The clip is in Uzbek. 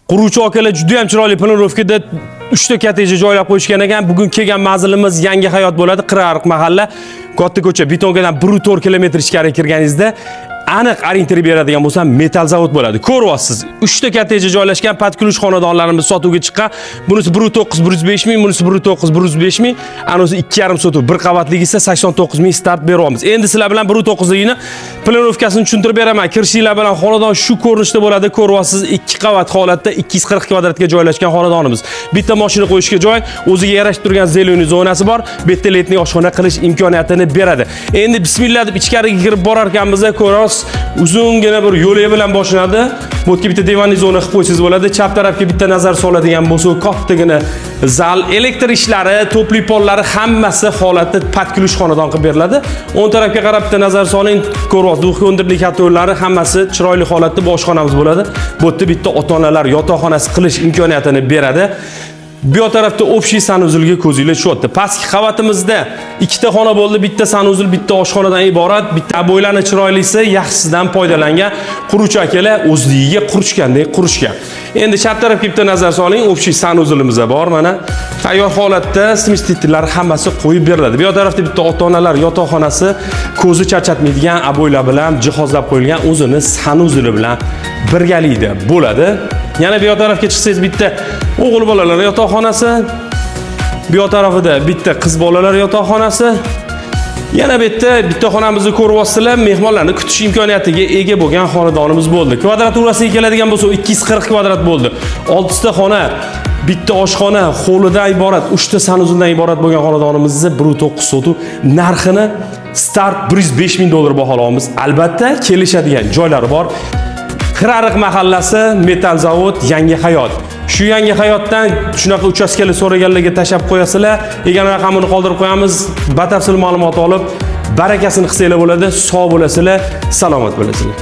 Quruvchi akalar juda ham chiroyli planirovkada 3 ta kottej joylab qo'yishgan ekan. Bugun kelgan manzilimiz Yangi Hayot bo'ladi, Qirariq mahalla, katta ko'cha, betongadan 1,4 kilometr ichkariga kirganingizda aniq orientir beradigan bo'lsam, metal zavod bo'ladi. Ko'ryapsiz, 3 ta kottej joylashgan patkulush xonadonlarimiz sotuvga chiqqan. Bunisi 1,9 105 ming, bunisi 1,9 105 ming, anisi 2,5 sotuv. Bir qavatligi esa 89 ming start beryapmiz. Endi sizlar bilan 1,9 ligini planirovkasini tushuntirib beraman. Kirishinglar bilan xonadon shu ko'rinishda bo'ladi. Ko'ryapsiz, 2 qavat holatda 240 kvadratga joylashgan xonadonimiz. Bitta mashina qo'yishga joy, o'ziga yarashib turgan zeleniy zonasi bor. Bitta letniy oshxona qilish imkoniyatini beradi. Endi bismillah deb ichkariga kirib borar ekanmiz-da, ko'rasiz, uzungina bir yo'l bilan boshlanadi. Bu yerga bitta divanli zona qilib qo'ysangiz bo'ladi. Chap tarafga bitta nazar soladigan bo'lsa, kattagina zal, elektr ishlari, to'pli pollari hammasi holatda patkulush xonadon qilib beriladi. O'ng tarafga qarab bitta nazar soling, ko'ryapsiz, duxondirli katta yo'llari hammasi chiroyli holatda boshxonamiz bo'ladi. Bu yerda bitta ota-onalar yotoqxonasi qilish imkoniyatini beradi. Bu tarafda общий sanuzulga ko'zinglar tushyapti. Pastki qavatimizda 2 ta xona bo'ldi, bitta sanuzul, bitta oshxonadan iborat, bitta bo'ylani chiroylisi, yaxshisidan foydalangan quruvchi akalar o'zligiga qurishgandek qurishgan. Endi chap tarafga bitta nazar soling, общий sanuzulimiz bor, mana tayyor holatda smestitellar hammasi qo'yib beriladi. Bu tarafda bitta ota-onalar yotoqxonasi, ko'zi charchatmaydigan aboylar bilan jihozlab qo'yilgan, o'zini sanuzuli bilan birgalikda bo'ladi. Yana bu tarafga chiqsangiz bitta o'g'il bolalar yotoqxonasi, bu tarafida bitta qiz bolalar yotoqxonasi. Yana bitta xonamizni ko'ryapsizlar, mehmonlarni kutish imkoniyatiga ega bo'lgan xonadonimiz bo'ldi. Kvadraturasiga keladigan bo'lsa 240 kvadrat bo'ldi. 6 ta xona, bitta oshxona, hovlidan iborat, 3 ta sanuzuldan iborat bo'lgan xonadonimizni 1,9 sotuv narxini start 105 ming dollar baholaymiz. Albatta, kelishadigan joylari bor. Qirariq mahallasi, metal zavod, Yangi Hayot. Shu Yangi Hayotdan shunaqa uchastkali so'raganlarga tashab qo'yasizlar, yagona raqamini qoldirib qo'yamiz. Batafsil ma'lumot olib, barakasini qilsanglar bo'ladi, sog' bo'lasizlar, salomat bo'lasizlar.